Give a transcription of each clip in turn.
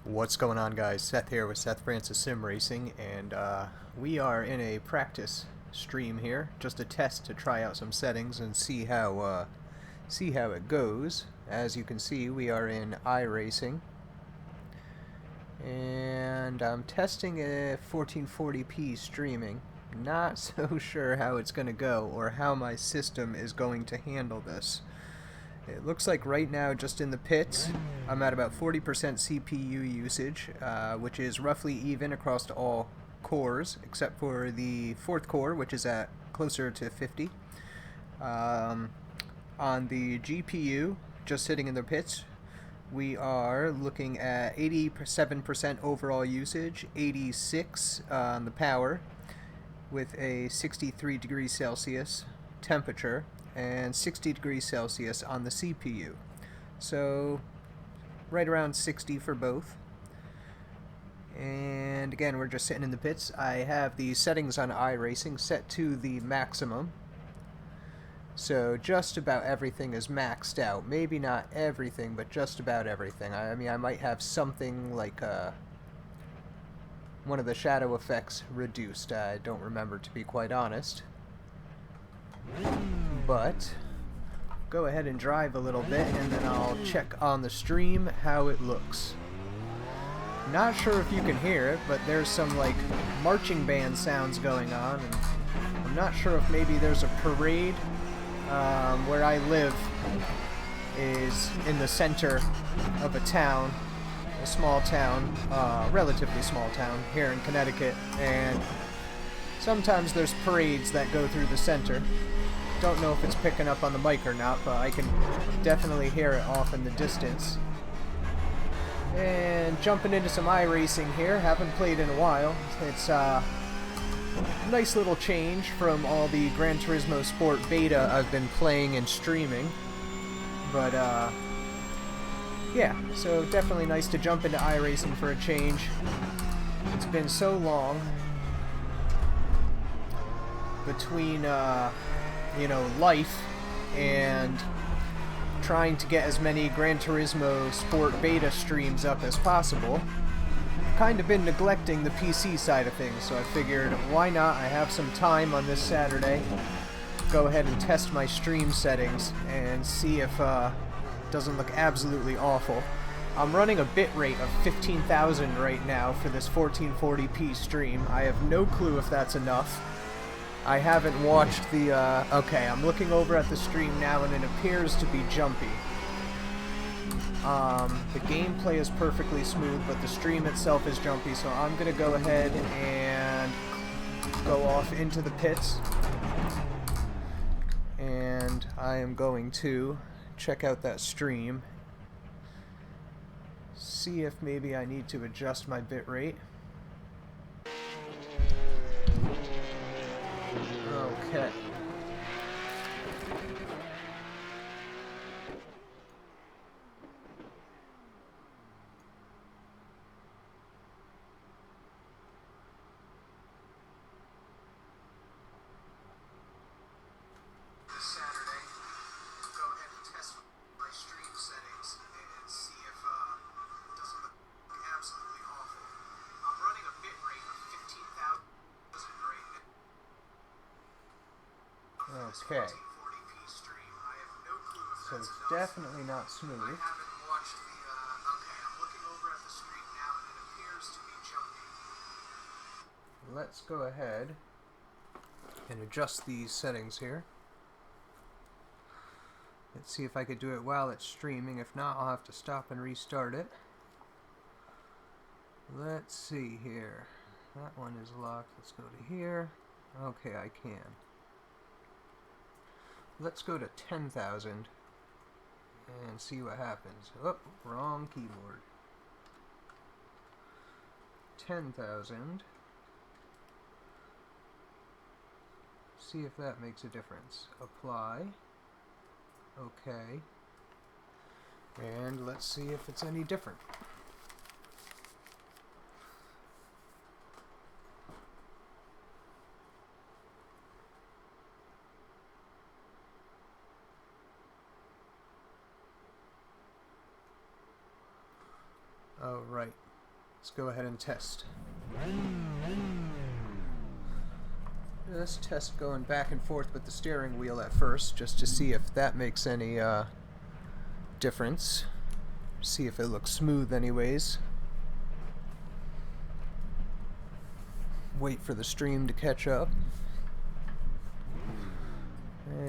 What's going on, guys? Seth here with Seth Francis Sim Racing, and we are in a practice stream here, just a test to try out some settings and see how it goes. As you can see, we are in iRacing, and I'm testing a 1440p streaming. Not so sure how it's going to go or how my system is going to handle this. It looks like right now, just in the pits, I'm at about 40% CPU usage, which is roughly even across all cores, except for the fourth core, which is at closer to 50. On the GPU, just sitting in the pits, we are looking at 87% overall usage, 86 on the power, with a 63 degrees Celsius temperature, and 60 degrees Celsius on the CPU. So right around 60 for both. And again, we're just sitting in the pits. I have the settings on iRacing set to the maximum. So just about everything is maxed out. Maybe not everything, but just about everything. I mean, I might have something like one of the shadow effects reduced. I don't remember, to be quite honest. But go ahead and drive a little bit, and then I'll check on the stream how it looks. Not sure if you can hear it, but there's some like marching band sounds going on, and I'm not sure if maybe there's a parade. Where I live is in the center of a town, a small town, relatively small town here in Connecticut, and sometimes there's parades that go through the center. Don't know if it's picking up on the mic or not, but I can definitely hear it off in the distance. And jumping into some iRacing here, haven't played in a while. It's a nice little change from all the Gran Turismo Sport beta I've been playing and streaming. But yeah, so definitely nice to jump into iRacing for a change. It's been so long between you know, life and trying to get as many Gran Turismo Sport beta streams up as possible. I've kind of been neglecting the PC side of things, so I figured, why not? I have some time on this Saturday. Go ahead and test my stream settings and see if it doesn't look absolutely awful. I'm running a bitrate of 15,000 right now for this 1440p stream. I have no clue if that's enough. I haven't watched the, okay, I'm looking over at the stream now and it appears to be jumpy. The gameplay is perfectly smooth, but the stream itself is jumpy, so I'm gonna go ahead and go off into the pits. And I am going to check out that stream. See if maybe I need to adjust my bitrate. Okay. This Saturday, go ahead and test my stream settings and see if it doesn't look absolutely awful. I'm running a bitrate of 15,000 right now. Okay. So it's definitely not smooth. I haven't watched the, okay, I'm looking over at the stream now and it appears to be jumpy. Let's go ahead and adjust these settings here. Let's see if I could do it while it's streaming. If not, I'll have to stop and restart it. Let's see here. That one is locked. Let's go to here. Okay, I can. Let's go to 10,000 and see what happens. Oh, wrong keyboard. 10,000. See if that makes a difference. Apply. Okay. And let's see if it's any different. Oh, right. Let's go ahead and test. Let's test going back and forth with the steering wheel at first, just to see if that makes any difference. See if it looks smooth anyways. Wait for the stream to catch up.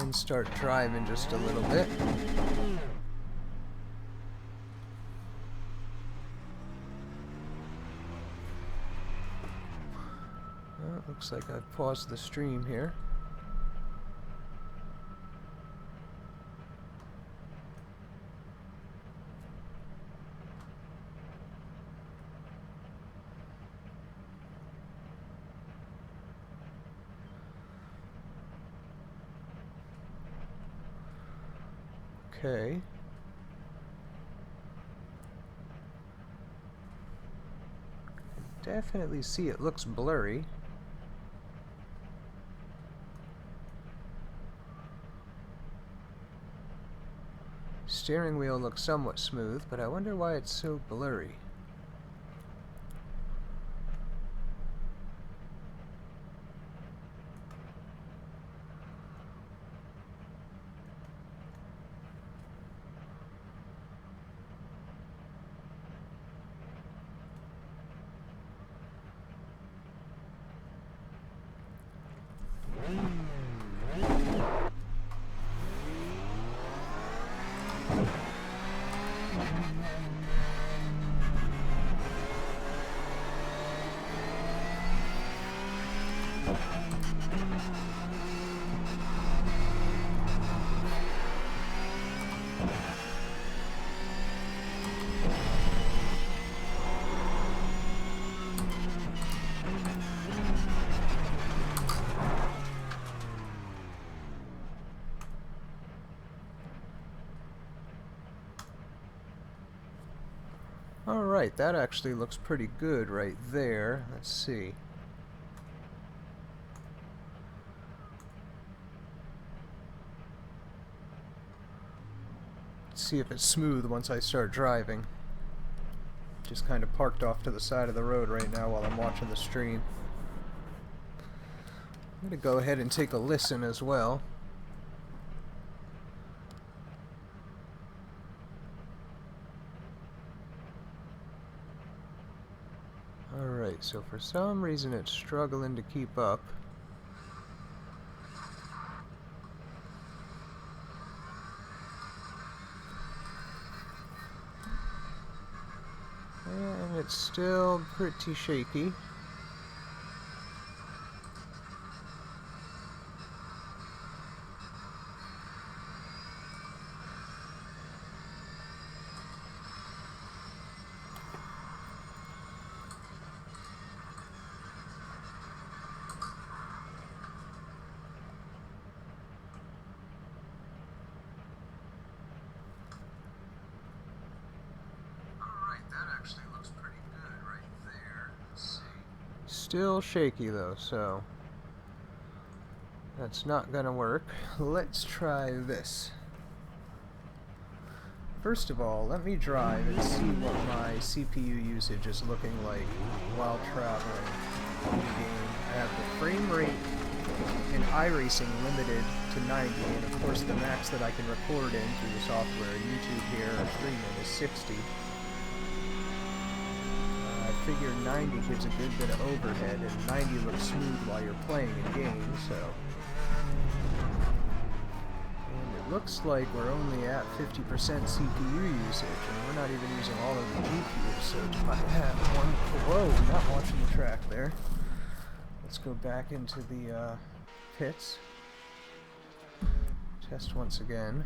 And start driving just a little bit. Well, it looks like I've paused the stream here. Okay. Definitely see it looks blurry. Steering wheel looks somewhat smooth, but I wonder why it's so blurry. Alright, that actually looks pretty good right there. Let's see. Let's see if it's smooth once I start driving. Just kind of parked off to the side of the road right now while I'm watching the stream. I'm going to go ahead and take a listen as well. Alright, so for some reason it's struggling to keep up. And it's still pretty shaky. Still shaky though, so that's not gonna work. Let's try this. First of all, let me drive and see what my CPU usage is looking like while traveling in the game. I have the frame rate in iRacing limited to 90, and of course the max that I can record in through the software, YouTube here, or streaming is 60. I figure 90 gives a good bit of overhead, and 90 looks smooth while you're playing a game, so... And it looks like we're only at 50% CPU usage, and we're not even using all of the GPU, so if I have one... Whoa, not watching the track there. Let's go back into the pits. Test once again.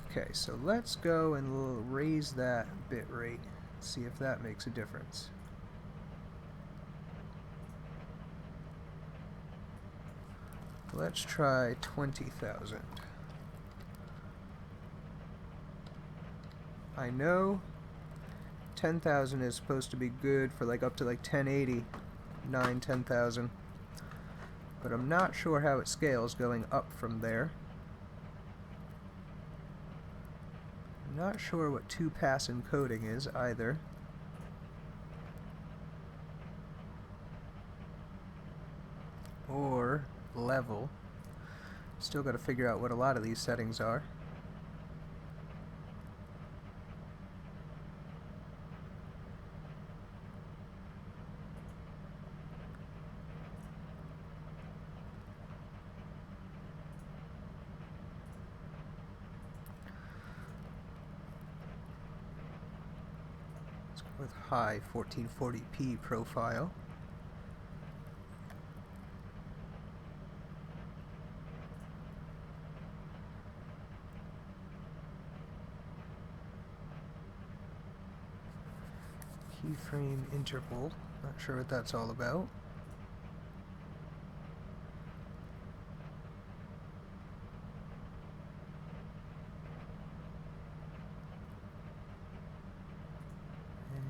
Okay, so let's go and raise that bit rate. See if that makes a difference. Let's try 20,000. I know 10,000 is supposed to be good for like up to like 1080, 10,000. But I'm not sure how it scales going up from there. I'm not sure what 2-pass encoding is either. level. Still got to figure out what a lot of these settings are. Let's go with high 1440p profile. Keyframe interval, not sure what that's all about.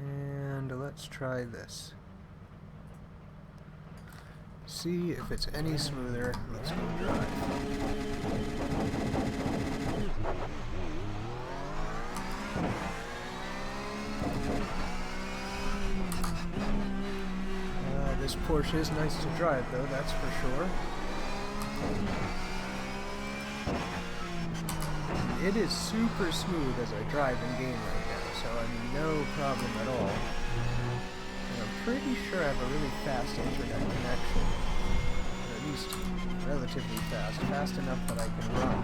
And let's try this. See if it's any smoother. Let's go drive. This Porsche is nice to drive, though, that's for sure. It is super smooth as I drive in game right now, so I mean, no problem at all. And I'm pretty sure I have a really fast internet connection, or at least relatively fast enough that I can run.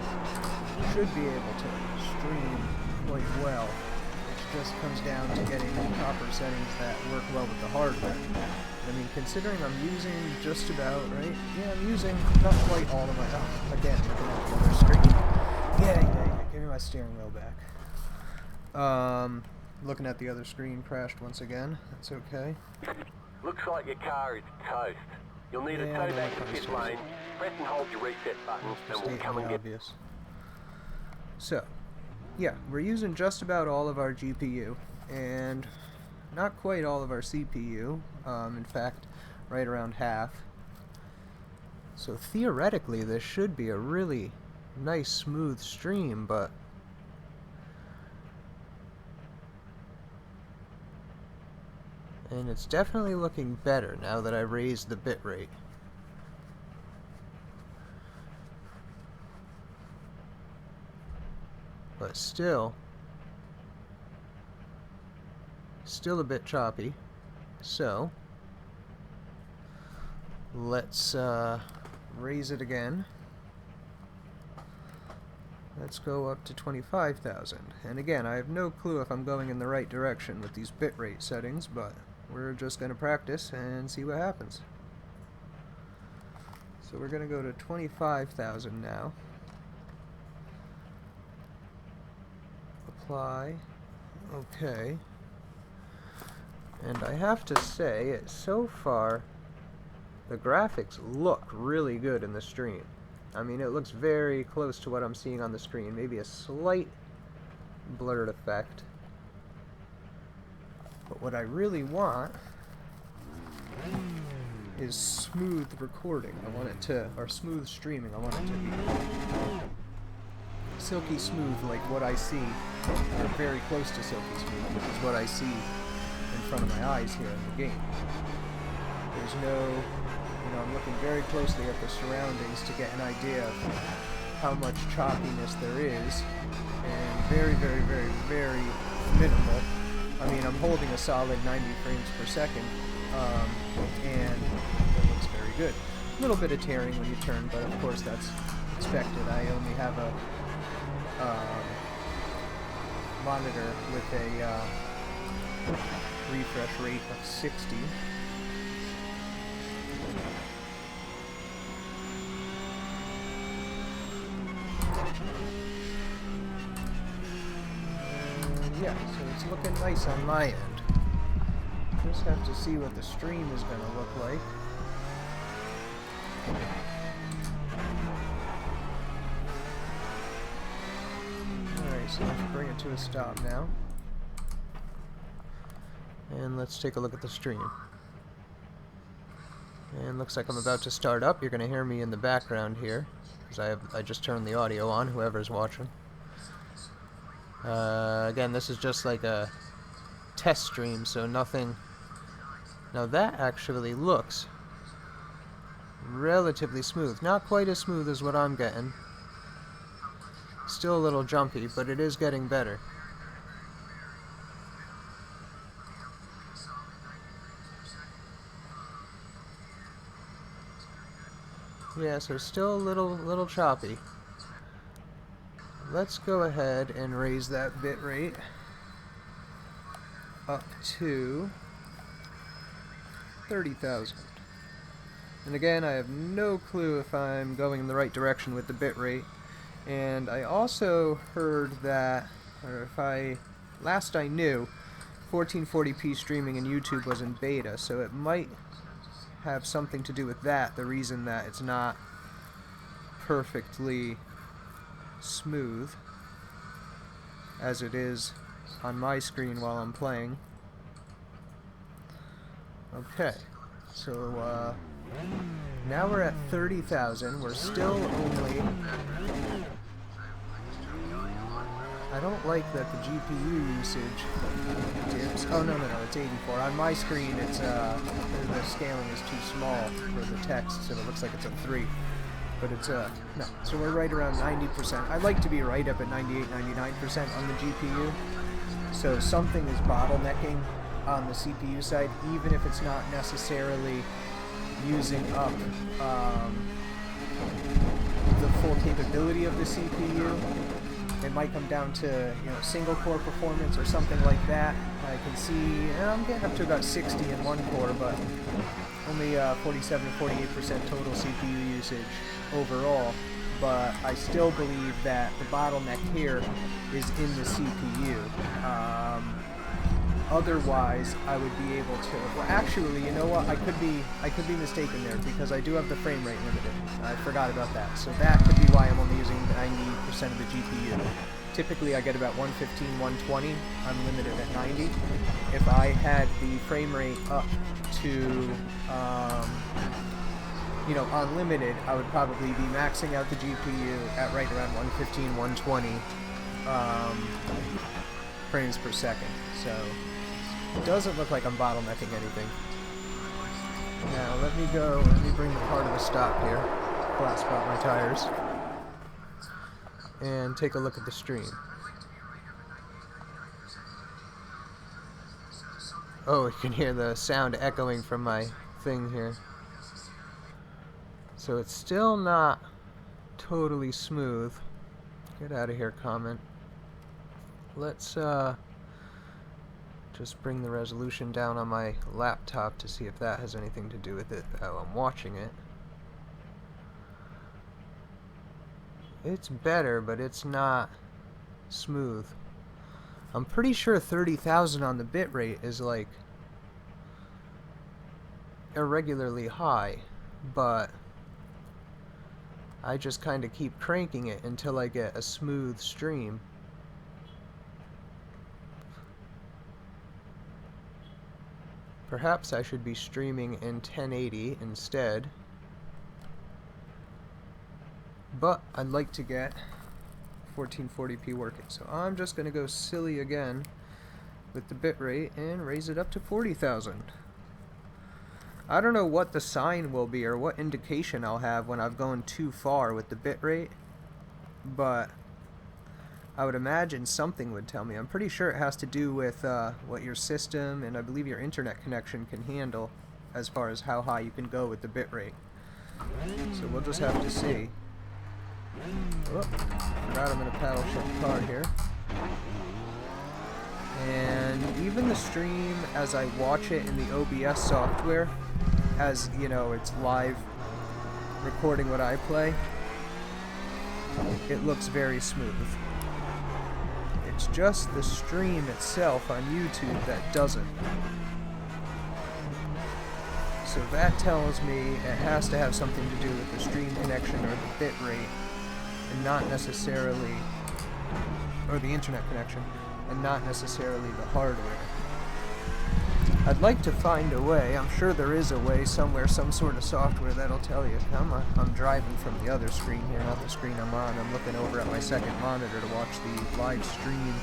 Should be able to stream quite well. It just comes down to getting proper settings that work well with the hardware. I mean, considering I'm using just about, right? Yeah, I'm using not quite all of my... Oh, again, looking at the other screen. Yeah, give me my steering wheel back. Looking at the other screen, crashed once again. That's okay. Looks like your car is toast. You'll need a tow back to pit lane. Press and hold your reset button, and we'll come and get... Obvious. So, yeah, we're using just about all of our GPU, and not quite all of our CPU. In fact, right around half. So theoretically, this should be a really nice, smooth stream, but and it's definitely looking better now that I raised the bitrate. But still a bit choppy. So let's raise it again. Let's go up to 25,000. And again, I have no clue if I'm going in the right direction with these bitrate settings, but we're just going to practice and see what happens. So we're going to go to 25,000 now. Apply. Okay. And I have to say, so far, the graphics look really good in the stream. I mean, it looks very close to what I'm seeing on the screen. Maybe a slight blurred effect. But what I really want is smooth recording. I want it to, or smooth streaming. I want it to be silky smooth, like what I see, or very close to silky smooth, which is what I see in front of my eyes here in the game. There's no, I'm looking very closely at the surroundings to get an idea of how much choppiness there is, and very, very, very, very minimal. I mean, I'm holding a solid 90 frames per second, and it looks very good. A little bit of tearing when you turn, but of course that's expected. I only have a monitor with a refresh rate of 60. Yeah, so it's looking nice on my end. Just have to see what the stream is going to look like. Alright, so let's bring it to a stop now. And let's take a look at the stream. And looks like I'm about to start up. You're going to hear me in the background here, because I just turned the audio on, whoever's watching. Again, this is just like a test stream, so nothing. Now that actually looks relatively smooth. Not quite as smooth as what I'm getting. Still a little jumpy, but it is getting better. Yeah, so still a little choppy. Let's go ahead and raise that bit rate up to 30,000. And again, I have no clue if I'm going in the right direction with the bit rate. And I also heard that, or if I, last I knew, 1440p streaming in YouTube was in beta, so it might have something to do with that, the reason that it's not perfectly smooth as it is on my screen while I'm playing. Okay, so now we're at 30,000. We're still only... I don't like that the GPU usage dips. Oh, no, it's 84. On my screen, it's the scaling is too small for the text, so it looks like it's a 3. But it's, no. So we're right around 90%. I'd like to be right up at 98, 99% on the GPU. So something is bottlenecking on the CPU side, even if it's not necessarily using up the full capability of the CPU. It might come down to, single core performance or something like that. I can see, I'm getting up to about 60 in one core, but only 47 to 48% total CPU usage overall. But I still believe that the bottleneck here is in the CPU. Otherwise, I would be able to. Well, actually, you know what? I could be mistaken there, because I do have the frame rate limited. I forgot about that. So that could be why I'm only using 90% of the GPU. Typically, I get about 115, 120. I'm limited at 90. If I had the frame rate up to, unlimited, I would probably be maxing out the GPU at right around 115, 120 frames per second. So it doesn't look like I'm bottlenecking anything. Now let me bring the car to a stop here, flat spot my tires, and take a look at the stream. Oh, you can hear the sound echoing from my thing here. So it's still not totally smooth. Get out of here, comment. Let's just bring the resolution down on my laptop to see if that has anything to do with it while I'm watching it. It's better, but it's not smooth. I'm pretty sure 30,000 on the bitrate is like irregularly high, but I just kind of keep cranking it until I get a smooth stream. Perhaps I should be streaming in 1080 instead, but I'd like to get 1440p working, so I'm just going to go silly again with the bitrate and raise it up to 40,000. I don't know what the sign will be or what indication I'll have when I've gone too far with the bitrate, but I would imagine something would tell me. I'm pretty sure it has to do with what your system and I believe your internet connection can handle as far as how high you can go with the bitrate. So we'll just have to see. Oh, forgot I'm in a paddle shift car here. And even the stream as I watch it in the OBS software, as you know, it's live recording what I play, it looks very smooth. It's just the stream itself on YouTube that doesn't. So that tells me it has to have something to do with the stream connection or the bit rate, and not necessarily, or the internet connection, and not necessarily the hardware. I'd like to find a way, I'm sure there is a way somewhere, some sort of software that'll tell you. I'm driving from the other screen here, not the screen I'm on. I'm looking over at my second monitor to watch the live stream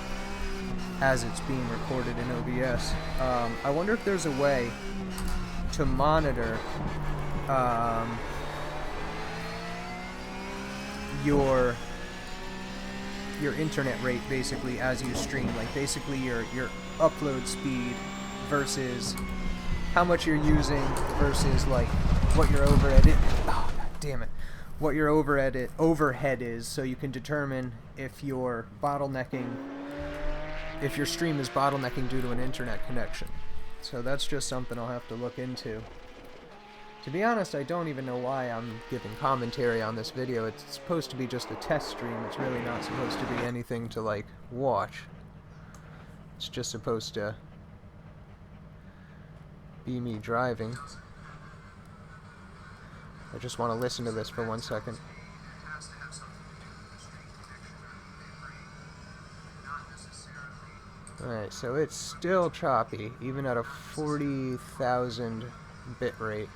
as it's being recorded in OBS. I wonder if there's a way to monitor your internet rate basically as you stream, like basically your upload speed versus how much you're using versus like what your overhead what your overhead is, so you can determine if you're bottlenecking, if your stream is bottlenecking due to an internet connection. So that's just something I'll have to look into. To be honest, I don't even know why I'm giving commentary on this video. It's supposed to be just a test stream. It's really not supposed to be anything to, like, watch. It's just supposed to be me driving. I just want to listen to this for 1 second. Alright, so it's still choppy, even at a 40,000 bit rate.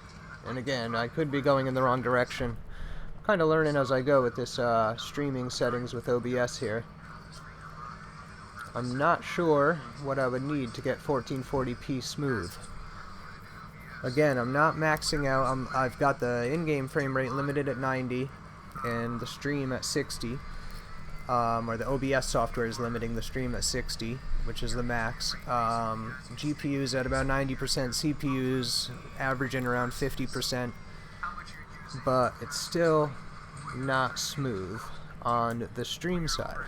And again, I could be going in the wrong direction. I'm kind of learning as I go with this streaming settings with OBS here. I'm not sure what I would need to get 1440p smooth. Again, I'm not maxing out. I've got the in-game frame rate limited at 90 and the stream at 60. Or the OBS software is limiting the stream at 60, which is the max. GPUs at about 90%, CPUs averaging around 50%, but it's still not smooth on the stream side.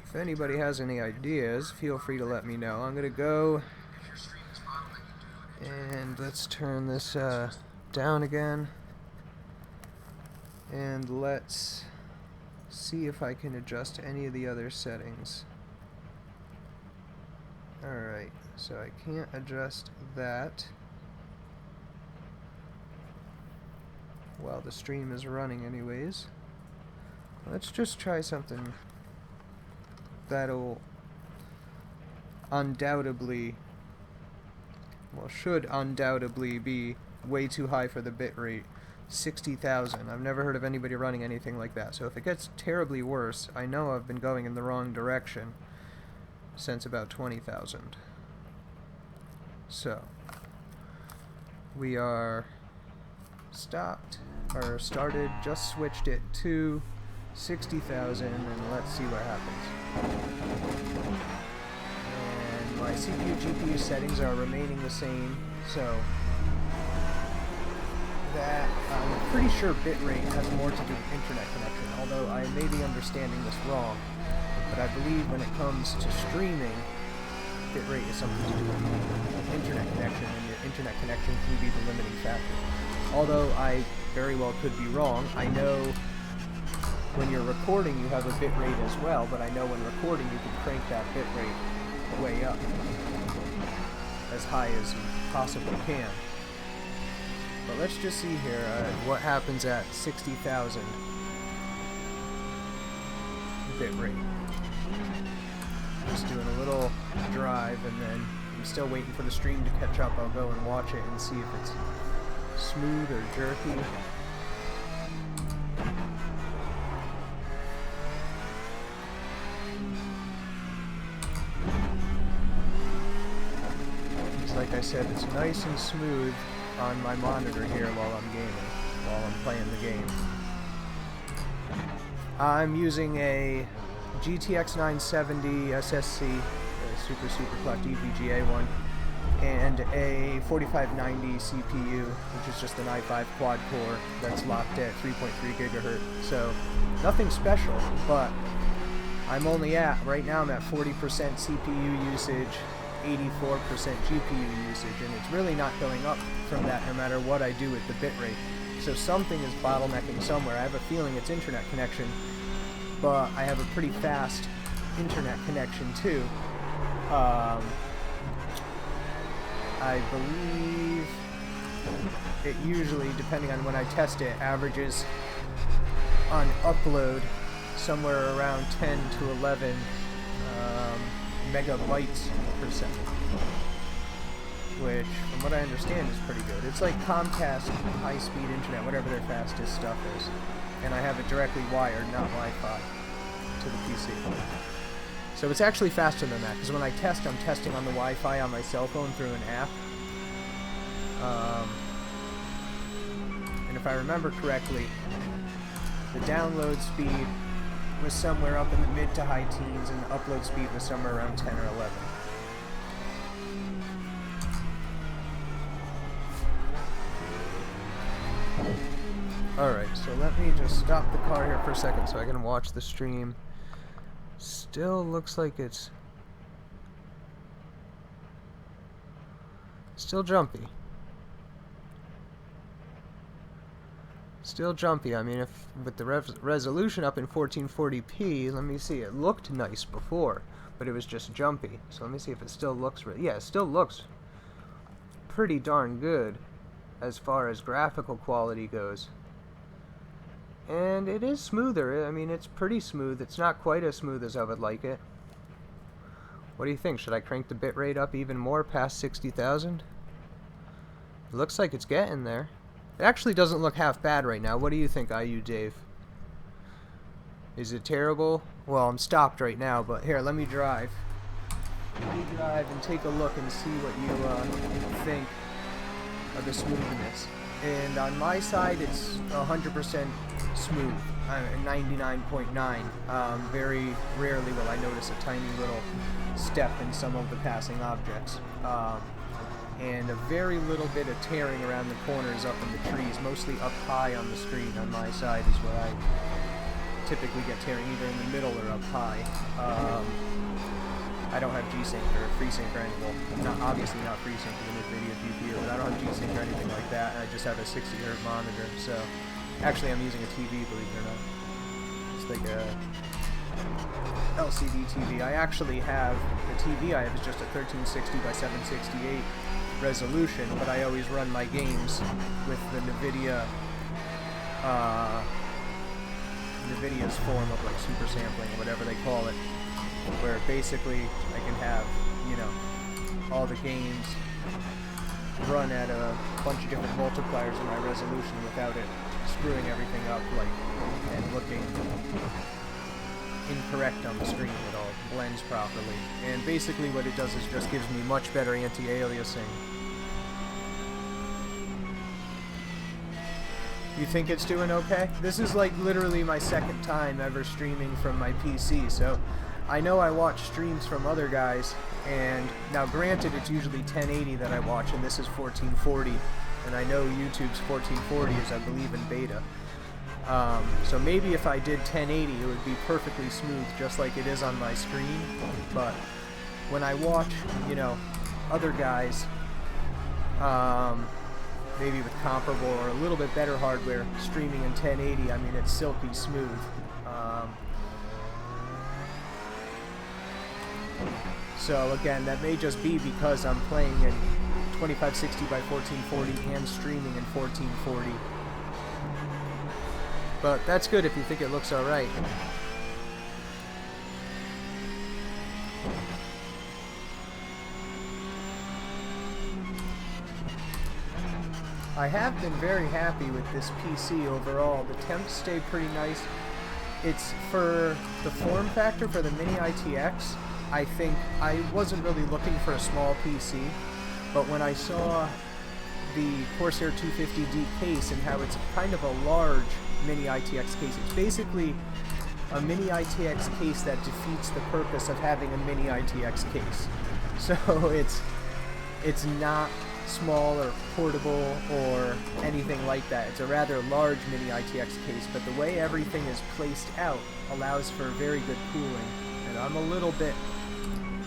If anybody has any ideas, feel free to let me know. I'm gonna go and let's turn this down again, and let's see if I can adjust any of the other settings. Alright, so I can't adjust that while the stream is running anyways. Let's just try something that'll undoubtedly, well, should undoubtedly be way too high for the bitrate. 60,000. I've never heard of anybody running anything like that. So if it gets terribly worse, I know I've been going in the wrong direction since about 20,000. So we are stopped, or started, just switched it to 60,000, and let's see what happens. And my CPU GPU settings are remaining the same, so that I'm pretty sure bitrate has more to do with internet connection, although I may be understanding this wrong. But I believe when it comes to streaming, bitrate is something to do with internet connection, and your internet connection can be the limiting factor. Although I very well could be wrong. I know when you're recording you have a bitrate as well, but I know when recording you can crank that bitrate way up, as high as you possibly can. But let's just see here what happens at 60,000 bitrate. Just doing a little drive, and then I'm still waiting for the stream to catch up. I'll go and watch it and see if it's smooth or jerky. Like I said, it's nice and smooth on my monitor here while I'm gaming, while I'm playing the game. I'm using a GTX 970 SSC, a super clocked EVGA one, and a 4590 CPU, which is just an i5 quad core that's locked at 3.3 gigahertz. So nothing special, but I'm only right now I'm at 40% CPU usage, 84% GPU usage, and it's really not going up from that no matter what I do with the bitrate. So something is bottlenecking somewhere. I have a feeling it's internet connection, but I have a pretty fast internet connection too. I believe it usually, depending on when I test it, averages on upload somewhere around 10 to 11 megabytes per second, which, from what I understand, is pretty good. It's like Comcast high-speed internet, whatever their fastest stuff is, and I have it directly wired, not Wi-Fi, to the PC. So it's actually faster than that, because when I test, I'm testing on the Wi-Fi on my cell phone through an app. And if I remember correctly, The download speed was somewhere up in the mid to high teens, and the upload speed was somewhere around 10 or 11. Alright, so let me just stop the car here for a second so I can watch the stream. Still looks like it's still jumpy. Still jumpy. I mean, if with the resolution up in 1440p, let me see. It looked nice before, but it was just jumpy. So let me see if it still looks. Yeah, it still looks pretty darn good as far as graphical quality goes. And it is smoother. I mean, it's pretty smooth. It's not quite as smooth as I would like it. What do you think? Should I crank the bitrate up even more past 60,000? It looks like it's getting there. It actually doesn't look half bad right now. What do you think, IU Dave? Is it terrible? Well, I'm stopped right now, but here, let me drive. Let me drive and take a look and see what you think of the smoothness. And on my side, it's 100% smooth, 99.9. Very rarely will I notice a tiny little step in some of the passing objects. And a very little bit of tearing around the corners up in the trees, mostly up high on the screen on my side is where I typically get tearing, either in the middle or up high. I don't have G-Sync or FreeSync or anything. Well, obviously not FreeSync with an NVIDIA GPU, but I don't have G-Sync or anything like that. I just have a 60Hz monitor, so actually I'm using a TV, believe it or not. It's like a LCD TV. I actually have, the TV I have is just a 1360 by 768 resolution, but I always run my games with the NVIDIA's form of like super sampling, or whatever they call it, where basically I can have, you know, all the games run at a bunch of different multipliers in my resolution without it screwing everything up, like, and looking incorrect on the screen. It all blends properly, and basically what it does is just gives me much better anti-aliasing. You think it's doing okay? This is like literally my second time ever streaming from my PC, so I know I watch streams from other guys, and now granted it's usually 1080 that I watch, and this is 1440, and I know YouTube's 1440 is, I believe, in beta. So maybe if I did 1080 it would be perfectly smooth just like it is on my screen, but when I watch, you know, other guys, maybe with comparable or a little bit better hardware streaming in 1080, I mean, it's silky smooth. So again, that may just be because I'm playing in 2560 by 1440 and streaming in 1440. But that's good if you think it looks alright. I have been very happy with this PC overall. The temps stay pretty nice. It's for the form factor for the Mini ITX. I think I wasn't really looking for a small PC, but when I saw the Corsair 250D case and how it's kind of a large Mini ITX case, it's basically a Mini ITX case that defeats the purpose of having a Mini ITX case. So it's not small or portable or anything like that. It's a rather large Mini ITX case, but the way everything is placed out allows for very good cooling, and I'm a little bit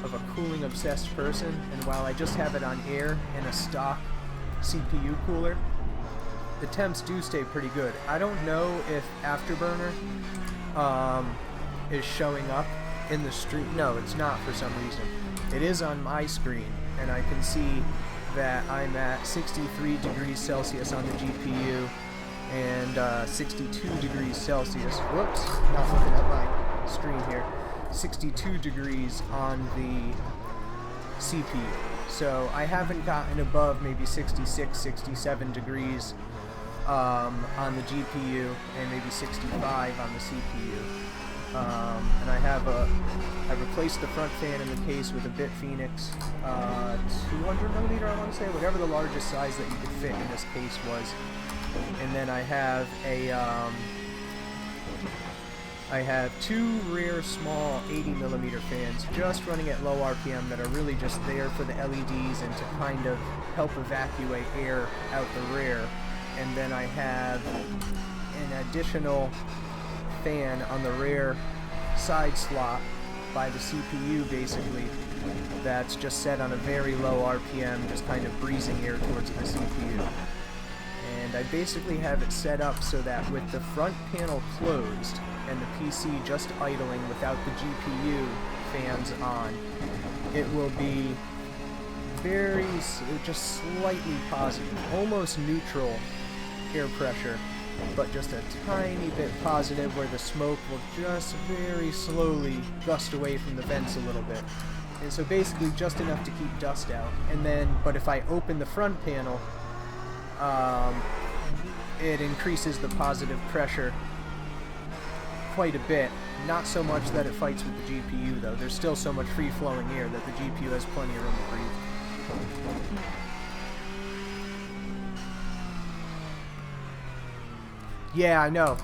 of a cooling obsessed person, and while I just have it on air in a stock CPU cooler, the temps do stay pretty good. I don't know if Afterburner is showing up in the stream. No, it's not for some reason. It is on my screen, and I can see that I'm at 63 degrees Celsius on the GPU and 62 degrees Celsius. Whoops, not looking at my screen here. 62 degrees on the CPU. So I haven't gotten above maybe 66, 67 degrees on the GPU and maybe 65 on the CPU. And I replaced the front fan in the case with a BitPhoenix 200mm, I want to say, whatever the largest size that you could fit in this case was. And then I have a I have two rear small 80mm fans just running at low RPM that are really just there for the LEDs and to kind of help evacuate air out the rear. And then I have an additional fan on the rear side slot by the CPU basically that's just set on a very low RPM, just kind of breezing air towards the CPU. And I basically have it set up so that with the front panel closed and the PC just idling without the GPU fans on, it will be just slightly positive, almost neutral air pressure, but just a tiny bit positive where the smoke will just very slowly gust away from the vents a little bit. And so basically just enough to keep dust out. And then, but if I open the front panel, it increases the positive pressure quite a bit. Not so much that it fights with the GPU though. There's still so much free-flowing air that the GPU has plenty of room to breathe. Yeah, I know.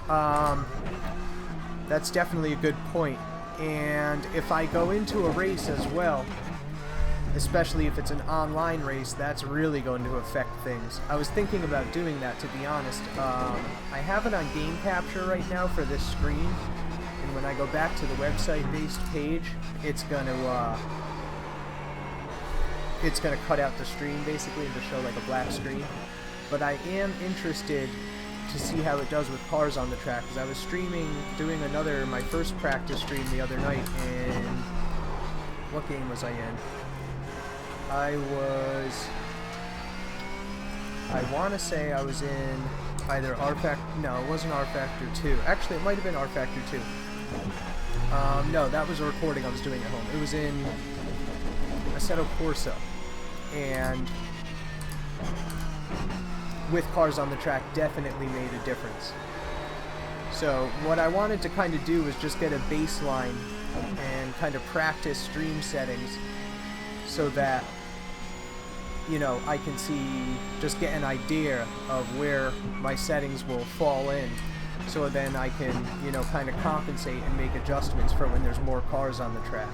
That's definitely a good point. And if I go into a race as well, especially if it's an online race, that's really going to affect things. I was thinking about doing that, to be honest. I have it on game capture right now for this screen, and when I go back to the website-based page, it's gonna cut out the stream basically and just show like a black screen. But I am interested to see how it does with cars on the track, because I was doing my first practice stream the other night, and what game was I in? I want to say I was in either no, it wasn't R Factor 2. Actually, it might have been R Factor 2. No, that was a recording I was doing at home. It was in Assetto Corsa, and with cars on the track definitely made a difference. So what I wanted to kind of do was just get a baseline and kind of practice stream settings so that, you know, I can just get an idea of where my settings will fall in, so then I can, you know, kind of compensate and make adjustments for when there's more cars on the track.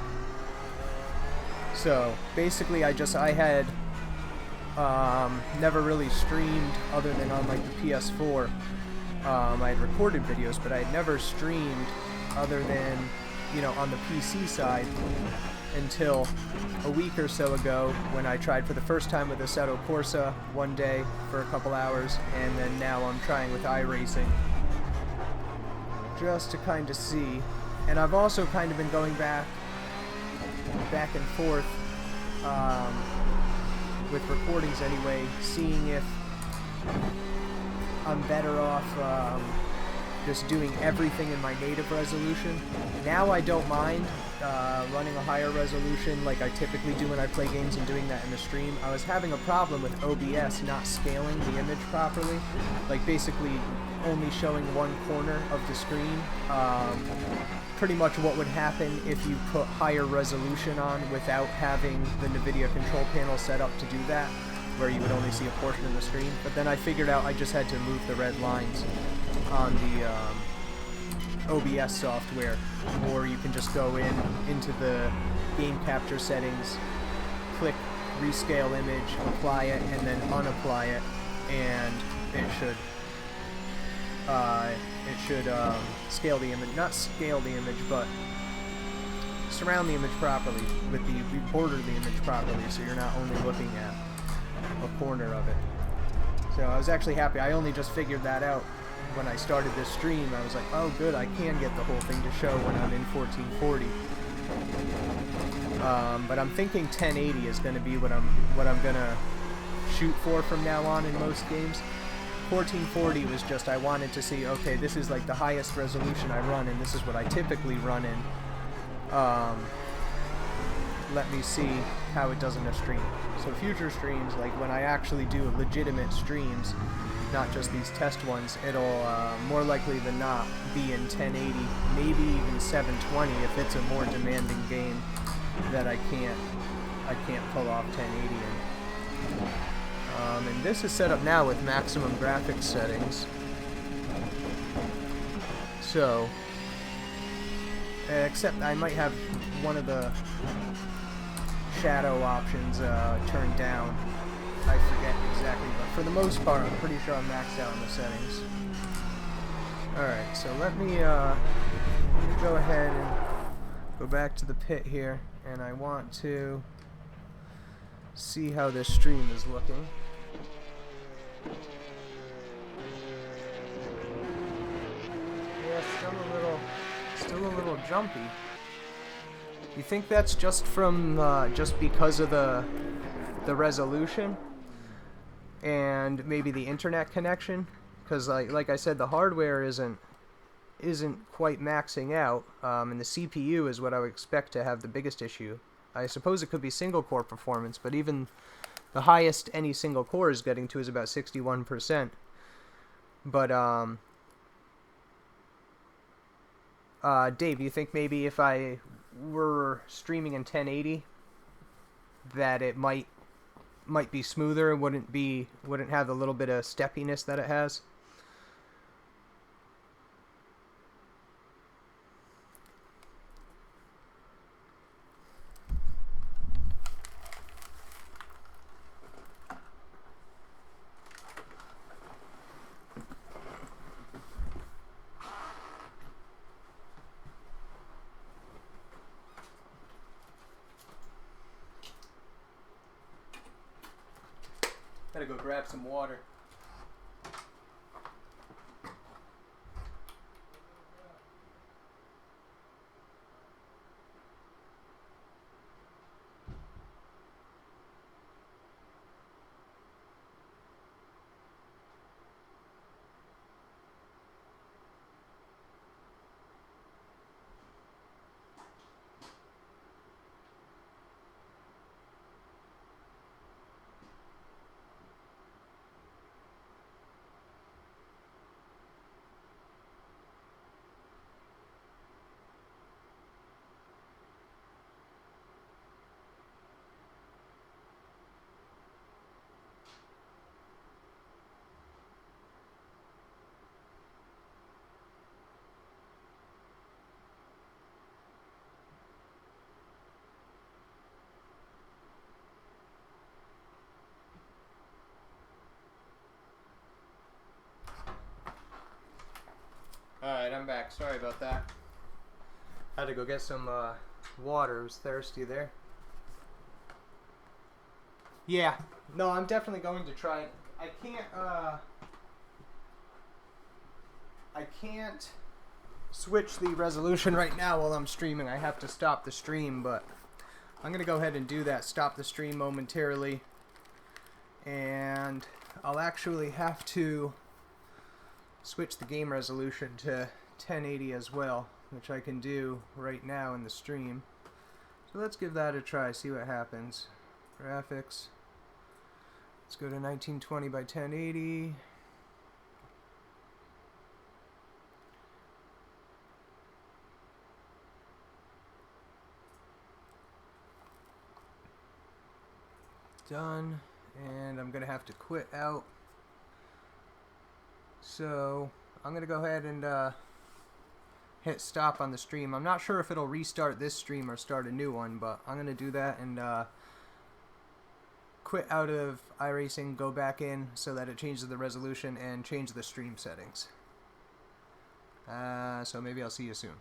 So basically I had never really streamed other than on like the PS4. I had recorded videos, but I had never streamed other than, you know, on the PC side until a week or so ago when I tried for the first time with Assetto Corsa one day for a couple hours, and then now I'm trying with iRacing just to kind of see. And I've also kind of been going back and forth with recordings anyway, seeing if I'm better off just doing everything in my native resolution. Now I don't mind running a higher resolution like I typically do when I play games and doing that in the stream. I was having a problem with OBS not scaling the image properly, like basically only showing one corner of the screen. Pretty much what would happen if you put higher resolution on without having the NVIDIA control panel set up to do that, where you would only see a portion of the screen. But then I figured out I just had to move the red lines on the OBS software, or you can just go into the game capture settings, click rescale image, apply it, and then unapply it, and it should scale the image, not scale the image, but surround the image properly, border the image properly, so you're not only looking at a corner of it. So I was actually happy. I only just figured that out when I started this stream. I was like, oh good, I can get the whole thing to show when I'm in 1440. But I'm thinking 1080 is going to be what I'm going to shoot for from now on in most games. 1440 was just, I wanted to see, okay, this is like the highest resolution I run, and this is what I typically run in. Let me see how it does in a stream. So future streams, like when I actually do legitimate streams, not just these test ones, it'll more likely than not be in 1080, maybe even 720 if it's a more demanding game that I can't pull off 1080 in. And this is set up now with maximum graphics settings. so. Except I might have one of the shadow options turned down. I forget exactly, but for the most part, I'm pretty sure I'm maxed out on the settings. Alright, so let me go ahead and go back to the pit here, and I want to see how this stream is looking. Yeah, still a little jumpy. You think that's just from just because of the resolution and maybe the internet connection? Because like I said, the hardware isn't quite maxing out, and the CPU is what I would expect to have the biggest issue. I suppose it could be single core performance, but even the highest any single core is getting to is about 61%. But Dave, you think maybe if I were streaming in 1080 that it might be smoother and wouldn't have the little bit of steppiness that it has? Gotta go grab some water. Alright, I'm back. Sorry about that. Had to go get some water. I was thirsty there. Yeah. No, I'm definitely going to try it. I can't switch the resolution right now while I'm streaming. I have to stop the stream, but I'm going to go ahead and do that. Stop the stream momentarily. And I'll actually have to switch the game resolution to 1080 as well, which I can do right now in the stream. So let's give that a try, see what happens. Graphics. Let's go to 1920 by 1080. Done. And I'm gonna have to quit out. So I'm going to go ahead and hit stop on the stream. I'm not sure if it'll restart this stream or start a new one, but I'm going to do that and quit out of iRacing, go back in so that it changes the resolution and change the stream settings. So maybe I'll see you soon.